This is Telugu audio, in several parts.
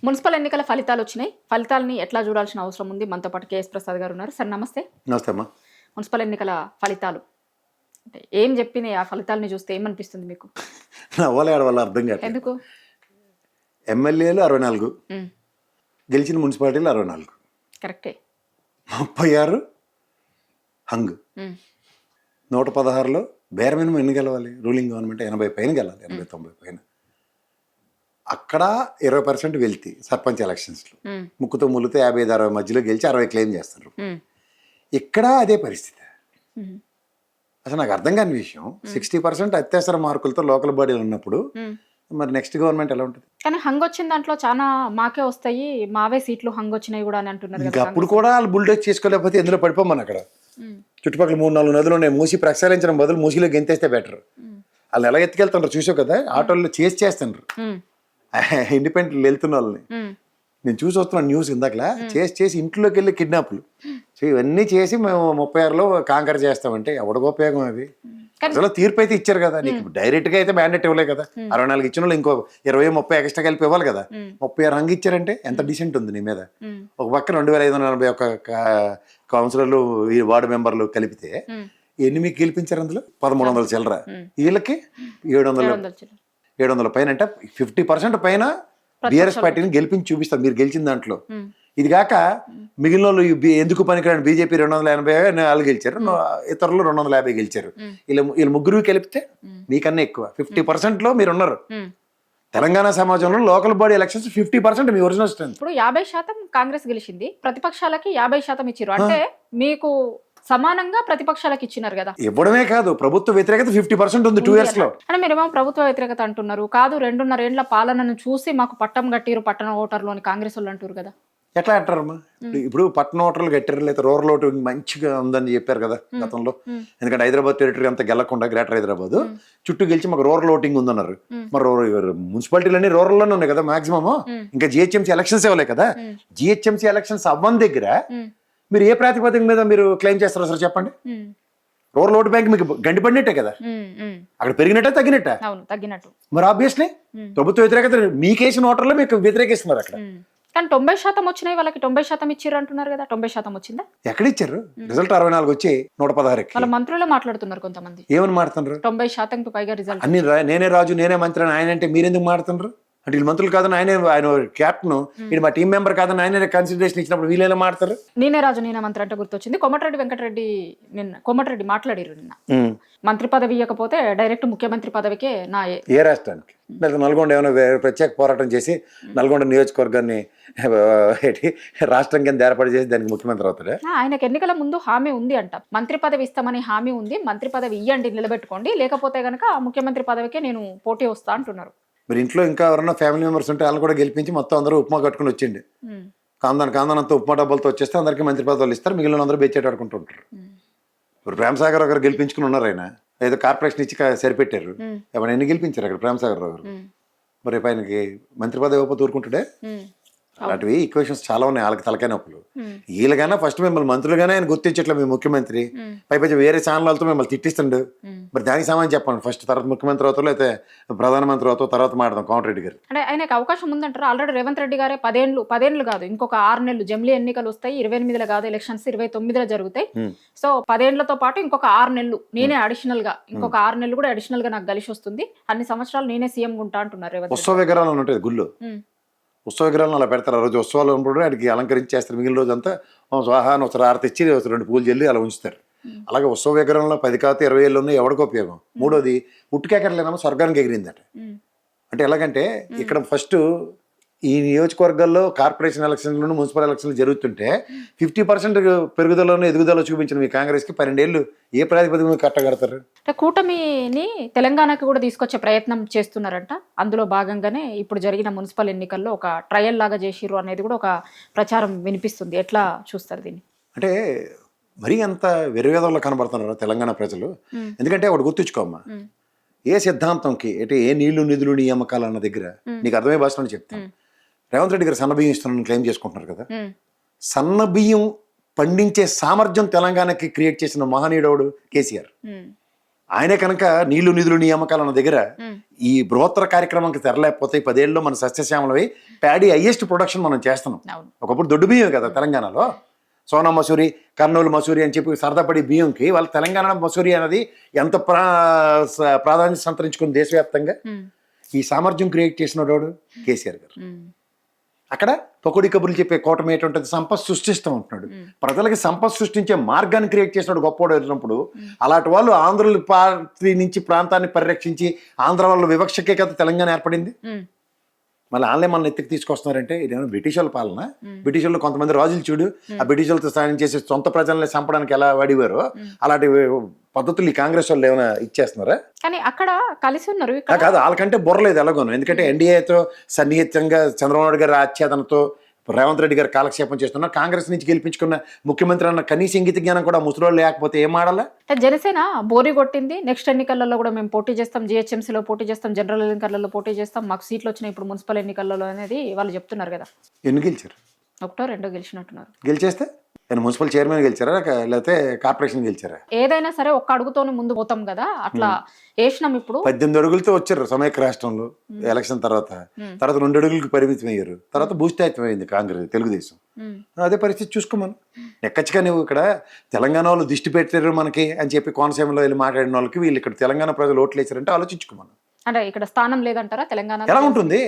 మున్సిపల్ ఎన్నికల ఫలితాలు వచ్చినాయి. ఫలితాలని ఎట్లా చూడాల్సిన అవసరం ఉంది? మనతో పాటు కేఎస్ ప్రసాద్ గారు ఉన్నారు. సార్ నమస్తే. నమస్తే అమ్మా. మున్సిపల్ ఎన్నికల ఫలితాలు అంటే ఏం చెప్పినాయి? ఆ ఫలితాలని చూస్తే ఏమనిపిస్తుంది మీకు? నవ్వాలి ఆడవాళ్ళు అర్థం కాదు. ఎందుకు? ఎమ్మెల్యేలు 64, గెలిచిన మున్సిపాలిటీలు 64, కరెక్టే. 36 హంగ్, 116లో బేర్ మినిమం ఎన్ని గెలవాలి? రూలింగ్ గవర్నమెంట్ 80 పైన గెలాలి, 80-90 పైన. అక్కడ 20% వెళ్తి సర్పంచ్ ఎలక్షన్స్లో ముక్కుతో ముళ్ళుతో 55-60 మధ్యలో గెలిచి 60 క్లెయిమ్ చేస్తారు. ఇక్కడ అదే పరిస్థితి. అసలు నాకు అర్థం కాని విషయం, 60% అత్యవసర మార్కులతో లోకల్ బాడీలు ఉన్నప్పుడు మరి నెక్స్ట్ గవర్నమెంట్ ఎలా ఉంటుంది? కానీ హంగ్ వచ్చిన దాంట్లో చాలా మాకే వస్తాయి, మావే సీట్లు హంగ్ వచ్చినాయి కూడా అని అంటున్నారు ఇంకా కదా. అప్పుడు కూడా వాళ్ళు బుల్డోజ్ చేసుకోలేకపోతే ఎందులో పడిపోమని అక్కడ చుట్టుపక్కల 3-4 నదులు ఉన్నాయి. మూసి ప్రక్షాళించడం బదులు మూసిలో గెంతేస్తే బెటర్. వాళ్ళు ఎలా ఎత్తుకెళ్తున్నారు చూసావు కదా, ఆటోల్లో చేస్తున్నారు ఇండిపెండెంట్ వెళ్తున్న వాళ్ళని. నేను చూసి వస్తున్నాను న్యూస్ ఇందాకలా, చేసి ఇంట్లోకి వెళ్ళి కిడ్నాప్లు ఇవన్నీ చేసి మేము 36లో కాంకర్ చేస్తామంటే ఎవడికి ఉపయోగం అది? అసలు తీర్పు అయితే ఇచ్చారు కదా, నీకు డైరెక్ట్ గా అయితే మ్యాండేట్ ఇవ్వలే కదా. 64 ఇచ్చిన వాళ్ళు ఇంకో 20-30 ఎక్స్ట్రా కలిపి ఇవ్వాలి కదా. 36 రంగు ఇచ్చారంటే ఎంత డిసెంట్ ఉంది నీ మీద. ఒక పక్క 2541 కౌన్సిలర్లు ఈ వార్డు మెంబర్లు కలిపితే ఎన్ని మీకు గెలిపించారు? అందులో 1300 చిల్లర, వీళ్ళకి 700 పైన. అంటే 50% పైన బీఆర్ఎస్ పార్టీని గెలిపించి చూపిస్తారు మీరు గెలిచిన దాంట్లో. ఇది కాక మిగిలిన వాళ్ళు ఎందుకు పనికిరాని బీజేపీ 284 గెలిచారు, ఇతరులు 250 గెలిచారు. వీళ్ళు ముగ్గురు కలిపితే మీకన్నా ఎక్కువ 50%లో మీరు ఉన్నారు. తెలంగాణ సమాజంలో లోకల్ బాడీ ఎలక్షన్స్ 50% మీ ఒరిజినల్ స్ట్రెంత్. ఇప్పుడు 50% కాంగ్రెస్ గెలిచింది, ప్రతిపక్షాలకి 50% ఇచ్చారు. అంటే మీకు సమానంగా ప్రతిపక్షాలకు ఇచ్చినారు కదా. ఇవ్వడమే కాదు, ప్రభుత్వ వ్యతిరేకత 50% ఉంది 2 years లో. అంటే మీరేమో ప్రభుత్వ వ్యతిరేకత అంటున్నారు. కాదు, 2.5 ఏళ్ల పాలనను చూసి మాకు పట్టం కట్టిరు పట్టణ ఓటర్లు అని కాంగ్రెస్ వాళ్ళు అంటారు కదా. ఎట్లా అంటారమ్మా? ఇప్పుడు పట్టణ ఓటర్లు కట్టారు, లేదా రూరల్ ఓటింగ్ మంచిగా ఉందని చెప్పారు కదా గతంలో. ఎందుకంటే హైదరాబాద్ టెరిటరీ అంతా గెలకుండా గ్రేటర్ హైదరాబాద్ చుట్టూ గెలిచి మాకు రూరల్ ఓటింగ్ ఉందన్నారు. మరి మున్సిపాలిటీలన్నీ రూరల్లోనే ఉన్నాయి కదా మాక్సిమం. ఇంకా జిహెచ్ఎంసీ ఎలక్షన్స్ ఇవ్వలే కదా. జిహెచ్ఎంసీ ఎలక్షన్స్ అవ్వని దగ్గర మీరు ఏ ప్రాతిపదిక మీద మీరు క్లెయిమ్ చేస్తారో సార్ చెప్పండి. రూరల్ ఓట్ బ్యాంక్ మీకు గండిపడినట్టే కదా, అక్కడ పెరిగినట్టే తగ్గినట్టు. మరి ఆబ్వియస్లీ ప్రభుత్వ వ్యతిరేకత మీకేసిన ఓటర్లు మీకు వ్యతిరేకిస్తున్నారు అక్కడ. కానీ 90% వచ్చినాయి, వాళ్ళకి 90% ఇచ్చారు అంటున్నారు కదా. 90% వచ్చిందా? ఎక్కడ ఇచ్చారు? రిజల్ట్ 64 వచ్చి 116. వాళ్ళ మంత్రులే మాట్లాడుతున్నారు కొంతమంది. ఏమని మాట్లాడుతున్నారు? 90% పైగా రిజల్ట్. అన్ని నేనే రాజు నేనే మంత్రి అని ఆయన అంటే మీరెందుకు మాట్లాడుతున్నారు? అంటే వీళ్ళు మంత్రులు కాదని ఆయన క్యాప్టెన్, ఇది మా టీం మెంబర్ కాదని ఆయన కన్సిడరేషన్ ఇచ్చినప్పుడు వీళ్ళేలా మాట్లాడతారు? నేనే రాజు నేనే మంత్రి అంటే గుర్తొచ్చింది. కోమటిరెడ్డి మాట్లాడారు నిన్న. మంత్రి పదవి ఇవ్వకపోతే డైరెక్ట్ ముఖ్యమంత్రి పదవికే నా. ఏ రాష్ట్రానికి? లేదా నల్గొండ ఏమైనా ప్రత్యేక పోరాటం చేసి నల్గొండ నియోజకవర్గాన్ని రాష్ట్రం కింద ఏర్పాటు చేసి దానికి ముఖ్యమంత్రి అవుతాడు? ఆయనకు ఎన్నికల ముందు హామీ ఉంది అంట, మంత్రి పదవి ఇస్తామని హామీ ఉంది. మంత్రి పదవి ఇవ్వండి, నిలబెట్టుకోండి, లేకపోతే గనక ముఖ్యమంత్రి పదవికే నేను పోటీ వస్తా అంటున్నారు. మరి ఇంట్లో ఇంకా ఎవరన్నా ఫ్యామిలీ మెంబర్స్ ఉంటే వాళ్ళు కూడా గెలిపించి మొత్తం అందరూ ఉప్మా కట్టుకుని వచ్చిండి. కాందానంతా ఉప్మా డబ్బాలతో వచ్చేస్తే అందరికీ మంత్రి పదవులు ఇస్తారు, మిగిలిన అందరూ బెచ్చేట ఆడుకుంటూ ఉంటారు. ఇప్పుడు ప్రేమసాగర్ ఒకరు గెలిపించుకుని ఉన్నారు, ఆయన ఏదో కార్పొరేషన్ ఇచ్చి సరిపెట్టారు. ఎవరైనా ఎన్ని గెలిపించారు అక్కడ ప్రేమసాగర్ గారు? మరి రేపు ఆయనకి మంత్రి పదవి ఇవ్వకపోతే ఊరుకుంటాడే? అలాంటివి ఈక్వేషన్స్ చాలా ఉన్నాయి వాళ్ళకి తలకాయ నొప్పులు. వీళ్ళకైనా ఫస్ట్ మిమ్మల్ని మంత్రులుగానే ఆయన గుర్తించట్లేదు మీ ముఖ్యమంత్రి. పైపచ్చి వేరే ఛానళ్ళతో మిమ్మల్ని తిట్టిస్తుండు. మరి దానికి సమాధానం చెప్పండి. ఫస్ట్ తర్వాత ముఖ్యమంత్రి అవుతారో అయితే ప్రధానమంత్రి అవుతారో తర్వాత మాట్లాడదాం. కోమటిరెడ్డి గారు అంటే ఆయనకు అవకాశం ఉందంటారు. ఆల్రెడీ రేవంత్ రెడ్డి గారే 10 ఏళ్ళు కాదు, ఇంకొక 6 నెలలు జమిలీ ఎన్నికలు వస్తాయి. 28లో కాదు ఎలక్షన్స్, 29లో జరుగుతాయి. సో 10 ఏళ్లతో పాటు ఇంకొక 6 నెలలు నేనే అడిషనల్ గా, ఇంకొక 6 నెలలు కూడా అడిషనల్ గా నాకు కలిసి వస్తుంది. అన్ని సంవత్సరాలు నేనే సీఎం ఉంటా అంటున్నారు రేవంత్. ఉత్సవ విగ్రహాలు ఉంటాయి గుళ్ళు, ఉత్సవ విగ్రహాలను అలా పెడతారు. ఆ రోజు ఉత్సవాలు ఉన్నప్పుడు వాడికి అలంకరించేస్తారు. మిగిలిన రోజు అంతా స్వాహాన్ని ఒకసారి ఆరతి ఇచ్చి 2 పూలు చెల్లి అలా ఉంచుతారు. అలాగే ఉత్సవ విగ్రహంలో 10 కాదు 20 ఏళ్ళు ఉన్నాయి, ఎవరికి ఉపయోగం? మూడోది ఉట్టుకెక్కర్లేనమ్మా స్వర్గానికి ఎగిరిందట. అంటే ఎలాగంటే ఇక్కడ ఫస్ట్ ఈ నియోజకవర్గాల్లో కార్పొరేషన్ ఎలక్షన్లు మున్సిపల్ ఎలక్షన్లు జరుగుతుంటే 50% పెరుగుదలను ఎదుగుదల చూపించిన మీ కాంగ్రెస్కి 12 ఏళ్ళు ఏ ప్రాతిపదిక కట్టగడతారు? కూటమిని తెలంగాణకి కూడా తీసుకొచ్చే ప్రయత్నం చేస్తున్నారంట. అందులో భాగంగానే ఇప్పుడు జరిగిన మున్సిపల్ ఎన్నికల్లో ఒక ట్రయల్ లాగా చేసిర్రు అనేది కూడా ఒక ప్రచారం వినిపిస్తుంది. ఎట్లా చూస్తారు దీన్ని? అంటే మరీ అంత వెర్రివేదంలో కనబడుతున్నారు తెలంగాణ ప్రజలు. ఎందుకంటే ఒకటి గుర్తుంచుకోమ్మా, ఏ సిద్ధాంతంకి అంటే ఏ నీళ్లు నిధులు నియామకాలు అన్న దగ్గర నీకు అర్థమయ్యే భాషలో చెప్తాను. రేవంత్ రెడ్డి గారు సన్నబియ్యం ఇస్తున్నారని క్లెయిమ్ చేసుకుంటున్నారు కదా. సన్నబియ్యం పండించే సామర్థ్యం తెలంగాణకి క్రియేట్ చేసిన మహనీయుడవుడు కేసీఆర్. ఆయనే కనుక నీళ్లు నిధులు నియామకాలు అన్న దగ్గర ఈ బృహత్తర కార్యక్రమానికి తెరలేకపోతే 10 ఏళ్ళలో మన సస్యశ్యామలవి ప్యాడీ హైయెస్ట్ ప్రొడక్షన్ మనం చేస్తున్నాం. ఒకప్పుడు దొడ్డు బియ్యం కదా తెలంగాణలో, సోనా మసూరి, కర్నూలు మసూరి అని చెప్పి సరదాపడి బియ్యంకి వాళ్ళ తెలంగాణ మసూరి అనేది ఎంత ప్రాధాన్యత సంతరించుకుంది దేశవ్యాప్తంగా. ఈ సామర్థ్యం క్రియేట్ చేసిన వాడు కేసీఆర్ గారు. అక్కడ పొకుడి కబుర్లు చెప్పే కూటమి ఏంటంటే సంపద సృష్టిస్తూ ఉంటున్నాడు. ప్రజలకి సంపద సృష్టించే మార్గాన్ని క్రియేట్ చేసినాడు గొప్పవాడు వచ్చినప్పుడు. అలాంటి వాళ్ళు ఆంధ్రుల పార్టీ నుంచి ప్రాంతాన్ని పరిరక్షించి ఆంధ్ర వాళ్ళ వివక్షకే కదా తెలంగాణ ఏర్పడింది. మళ్ళీ ఆన్లైన్ మన ఎత్తుకు తీసుకొస్తున్నారంటే ఇదేమో బ్రిటిష్ వాళ్ళ పాలన. బ్రిటిష్ వాళ్ళు కొంతమంది రాజులు చూడు ఆ బ్రిటిష్ వాళ్ళతో సాయం చేసి సొంత ప్రజల్ని చంపడానికి ఎలా వాడివారో అలాంటి పద్ధతులు ఈ కాంగ్రెస్ వాళ్ళు ఏమైనా ఇచ్చేస్తున్నారా? కానీ అక్కడ కలిసి ఉన్నారు కాదు, వాళ్ళకంటే బుర్రలేదు ఎలాగోను. ఎందుకంటే ఎన్డీఏతో సన్నిహితంగా చంద్రబాబు నాయుడు గారి ఆచ్ఛేదనతో రేవంత్ రెడ్డి గారు కాలక్షేపం చేస్తున్నారు. కాంగ్రెస్ నుంచి గెలిపించుకున్న ముఖ్యమంత్రి అన్న కనీస ఇంగిత జ్ఞానం కూడా ముసలోళ్ళు లేకపోతే ఏం ఆడాలా? జనసేన బోరి కొట్టింది. నెక్స్ట్ ఎన్నికలలో కూడా మేము పోటీ చేస్తాం, జిహెచ్ఎంసీలో పోటీ చేస్తాం, జనరల్ ఎన్నికలలో పోటీ చేస్తాం, మాకు సీట్లు వచ్చినాయి ఇప్పుడు మున్సిపల్ ఎన్నికలలో అనేది వాళ్ళు చెప్తున్నారు కదా. ఎన్ని గెలిచారు? 1-2 గెలిచినట్టున్నారు. గెలిచేస్తే మున్సిపల్ చైర్మన్ గెలిచారా లేకపోతే కార్పొరేషన్ గెలిచారా? ఏదైనా సరే ఒక్క అడుగుతోనే ముందు పోతాం కదా, అట్లా వేసినాం. ఇప్పుడు 18 అడుగులతో వచ్చారు సమైక్య రాష్ట్రంలో ఎలక్షన్ తర్వాత 2 అడుగులకి పరిమితం అయ్యారు. తర్వాత భూస్థాయిత్వం అయింది కాంగ్రెస్ తెలుగుదేశం. అదే పరిస్థితి చూసుకోమను. ఎక్కచ్చిగా నువ్వు ఇక్కడ తెలంగాణ వాళ్ళు దిష్టి పెట్టారు మనకి అని చెప్పి కోనసీమలో వెళ్ళి మాట్లాడిన వాళ్ళకి వీళ్ళు ఇక్కడ తెలంగాణ ప్రజలు ఓట్లు వేసారంటే ఆలోచించుకోమను. అంటే ఇక్కడ స్థానం లేదంటారా తెలంగాణ? ఎలా ఉంటుంది?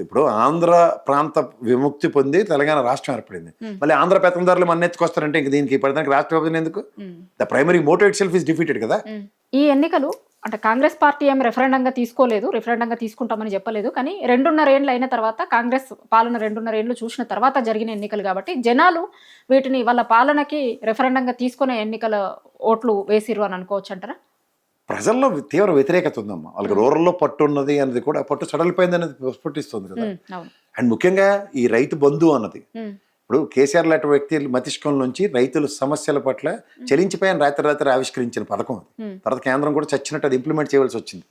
ఇప్పుడు ఆంధ్ర ప్రాంత విముక్తి పొంది తెలంగాణ రాష్ట్రం ఏర్పడింది. మళ్ళీ ఆంధ్ర పెత్తందారులు మన ఎత్తుకొస్తారంటే ఇంక దీనికి పడడానికి రాష్ట్ర విభజన ఎందుకు? The primary motive itself is defeated కదా. ఈ ఎన్నికలు అంటే కాంగ్రెస్ పార్టీ ఏమి రెఫరెండంగా తీసుకోలేదు, రెఫరెండంగా తీసుకుంటామని చెప్పలేదు. కానీ 2.5 ఏళ్ళు అయిన తర్వాత కాంగ్రెస్ పాలన 2.5 ఏళ్ళు చూసిన తర్వాత జరిగిన ఎన్నికలు కాబట్టి జనాలు వీటిని వాళ్ళ పాలనకి రెఫరెండంగా తీసుకునే ఎన్నికల ఓట్లు వేసిరు అని అనుకోవచ్చు అంటారా? ప్రజల్లో తీవ్ర వ్యతిరేకత ఉందమ్మా. వాళ్ళకి రూరల్లో పట్టు ఉన్నది అనేది కూడా పట్టు సడలిపోయింది అనేది స్ఫుటిస్తుంది కదా. అండ్ ముఖ్యంగా ఈ రైతు బంధు అన్నది ఇప్పుడు కేసీఆర్ లాంటి వ్యక్తి మతిష్కం నుంచి రైతుల సమస్యల పట్ల చలించిపోయిన రాత్రి ఆవిష్కరించిన పథకం అది. తర్వాత కేంద్రం కూడా చచ్చినట్టు అది ఇంప్లిమెంట్ చేయవలసి వచ్చింది.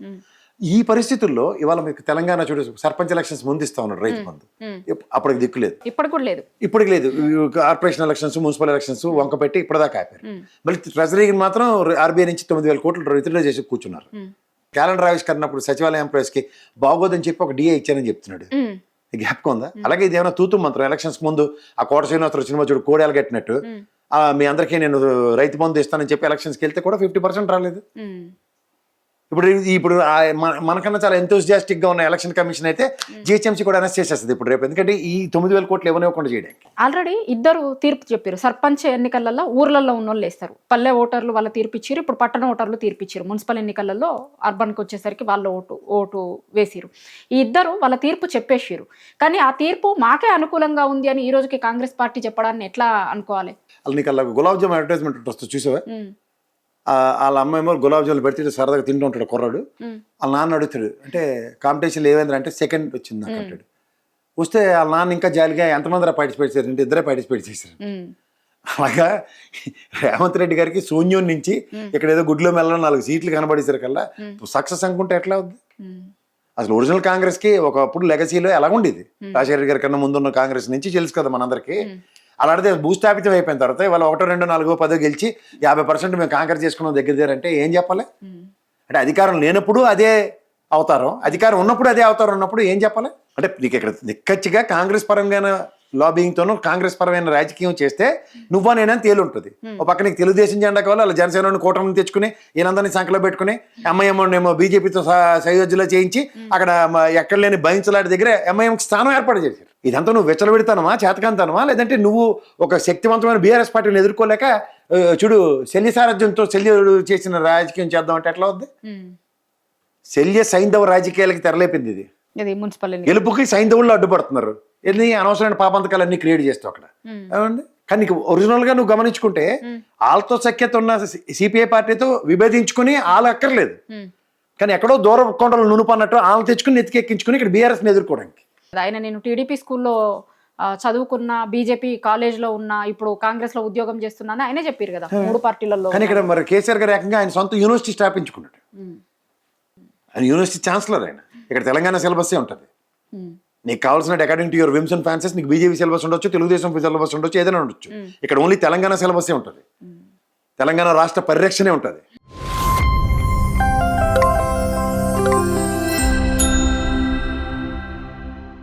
ఈ పరిస్థితుల్లో ఇవాళ మీకు తెలంగాణ చూడు సర్పంచ్ ఎలక్షన్స్ ముందిస్తా ఉన్నాడు రైతు బంధు. అప్పటికి దిక్కు లేదు, ఇప్పటికి లేదు. కార్పొరేషన్ ఎలక్షన్స్, మున్సిపల్ ఎలక్షన్స్ వంక పెట్టి ఇప్పటిదాకా ఆపారు. మళ్ళీ ట్రెజరీకి మాత్రం ఆర్బీఐ నుంచి 9,000 కోట్లు విత్డ్రా చేసి కూర్చున్నారు. క్యాలెండర్ ఆవిష్కరణప్పుడు సచివాలయం ప్రెస్కి బాగోదని చెప్పి ఒక డిఏ ఇచ్చానని చెప్తున్నాడు. జ్ఞాపకం ఉందా? అలాగే ఇది ఏమైనా తూతు మంత్రం ఎలక్షన్స్ ముందు ఆ కోట శ్రీనివాసరావు సినిమా చూడు కోడేలు కట్టినట్టు మీ అందరికీ నేను రైతు బంధు ఇస్తానని చెప్పి ఎలక్షన్స్కి వెళ్తే కూడా 50% రాలేదు. ఇప్పుడు మనకన్నా చాలా ఎంతూజియాస్టిక్ గా ఉన్న ఎలక్షన్ కమిషన్ అయితే జిహెచ్ఎంసీ కూడా అనౌన్స్ చేసేస్తుంది ఇప్పుడు రేపు. ఎందుకంటే ఈ 9,000 కోట్లు ఇవ్వనివ్వకుండా చేయడానికి ఆల్రెడీ ఇద్దరు తీర్పు చెప్పారు. సర్పంచ్ ఎన్నికలలో ఊర్లలో ఉన్న వాళ్ళు వేస్తారు, పల్లె ఓటర్లు వాళ్ళ తీర్పు ఇచ్చారు, ఇప్పుడు పట్టణ ఓటర్లు తీర్పు ఇచ్చారు. మున్సిపల్ ఎన్నికలలో అర్బన్కి వచ్చేసరికి వాళ్ళ ఓటు వేసిరు. ఈ ఇద్దరు వాళ్ళ తీర్పు చెప్పేసారు. కానీ ఆ తీర్పు మాకే అనుకూలంగా ఉంది అని ఈ రోజుకి కాంగ్రెస్ పార్టీ చెప్పడాన్ని ఎట్లా అనుకోవాలి? నీకు అలా గులాబ్ జామ్ అడ్వర్టైజ్మెంట్ వస్తుంది చూసావా? వాళ్ళ అమ్మాయి గులాబ్ జాములు పెడితే సరదాగా తింటూ ఉంటాడు కుర్రాడు. వాళ్ళ నాన్న అడుగుతాడు అంటే కాంపిటీషన్లో ఏమైంది అంటే సెకండ్ వచ్చింది నాకు అంటాడు. వస్తే వాళ్ళ నాన్న ఇంకా జాలిగా ఎంతమంది పార్టిసిపేట్ చేశారు అంటే 2 పార్టిసిపేట్ చేశారు. అలాగా రేవంత్ రెడ్డి గారికి శూన్యం నుంచి ఇక్కడ ఏదో గుడ్లో మెల్ల 4 సీట్లు కనబడేసారు కల్లా సక్సెస్ అనుకుంటే ఎట్లా అవుద్ది? అసలు ఒరిజినల్ కాంగ్రెస్ కి ఒకప్పుడు లెగసీలో ఎలాగుండేది రాజశేఖర్ గారి కన్నా ముందున్న కాంగ్రెస్ నుంచి తెలుసు కదా మనందరికీ. అలాంటిది భూస్థాపితం అయిపోయిన తర్వాత ఇవాళ 1, 2, 4, 10 గెలిచి 50% మేము కాంగ్రెస్ చేసుకున్నాం దగ్గర అంటే ఏం చెప్పాలి? అంటే అధికారం లేనప్పుడు అదే అవతారం, అధికారం ఉన్నప్పుడు అదే అవతారం ఉన్నప్పుడు ఏం చెప్పాలి? అంటే నీకు ఇక్కడ నిక్కచ్చిగా కాంగ్రెస్ పరంగా లాబింగ్తోనూ కాంగ్రెస్ పరమైన రాజకీయం చేస్తే నువ్వా నేనని తేలుంటుంది. ఒక పక్క నీకు తెలుగుదేశం జెండా కావాలి, అలా జనసేన కూటమిని తెచ్చుకుని ఈయనందరినీ సంఖ్యలో పెట్టుకుని ఎంఐఎం బీజేపీతో సయోధ్యలో చేయించి అక్కడ ఎక్కడ లేని భయించలాంటి దగ్గర ఎంఐఎంకి స్థానం ఏర్పాటు చేశారు. ఇదంతా నువ్వు విచ్చలబెడతానమా, చేతకంతానమా, లేదంటే నువ్వు ఒక శక్తివంతమైన బీఆర్ఎస్ పార్టీని ఎదుర్కోలేక చూడు శల్య సారథ్యంతో శల్యుడు చేసిన రాజకీయం చేద్దాం అంటే ఎట్లా అవుద్ది? శల్య సైంధవ రాజకీయాలకి తెరలేపింది ఇది. గెలుపుకి సైంధవుల్లో అడ్డుపడుతున్నారు. ఎన్ని అనవసరమైన పాపంతకాలన్నీ క్రియేట్ చేస్తావు అక్కడ. కానీ నీకు ఒరిజినల్ గా నువ్వు గమనించుకుంటే వాళ్ళతో సఖ్యత ఉన్న సిపిఐ పార్టీతో విభేదించుకుని వాళ్ళు అక్కర్లేదు. కానీ ఎక్కడో దూరం కొండలు నునుపన్నట్టు వాళ్ళు తెచ్చుకుని ఎత్తికెక్కించుకుని ఇక్కడ బీఆర్ఎస్ని ఎదుర్కోవడానికి. ఆయన నేను టీడీపీ స్కూల్లో చదువుకున్న, బీజేపీ కాలేజ్లో ఉన్న, ఇప్పుడు కాంగ్రెస్ లో ఉద్యోగం చేస్తున్నాను ఆయనే చెప్పారు కదా 3 పార్టీలలో. కానీ ఇక్కడ మరి కేసీఆర్ గారు ఏకంగా ఆయన సొంత యూనివర్సిటీ స్థాపించుకున్నాడు. ఆయన యూనివర్సిటీ ఛాన్సలర్. ఆయన ఇక్కడ తెలంగాణ సిలబస్సే ఉంటుంది. నీకు కావాల్సిన according to your whims and fancies నీకు బీజేపీ సిలబస్ ఉండొచ్చు, తెలుగుదేశం సిలబస్ ఉండొచ్చు, ఏదైనా ఉండొచ్చు. ఇక్కడ ఓన్లీ తెలంగాణ సిలబస్సే ఉంటుంది. తెలంగాణ రాష్ట్ర పరిరక్షణే ఉంటుంది.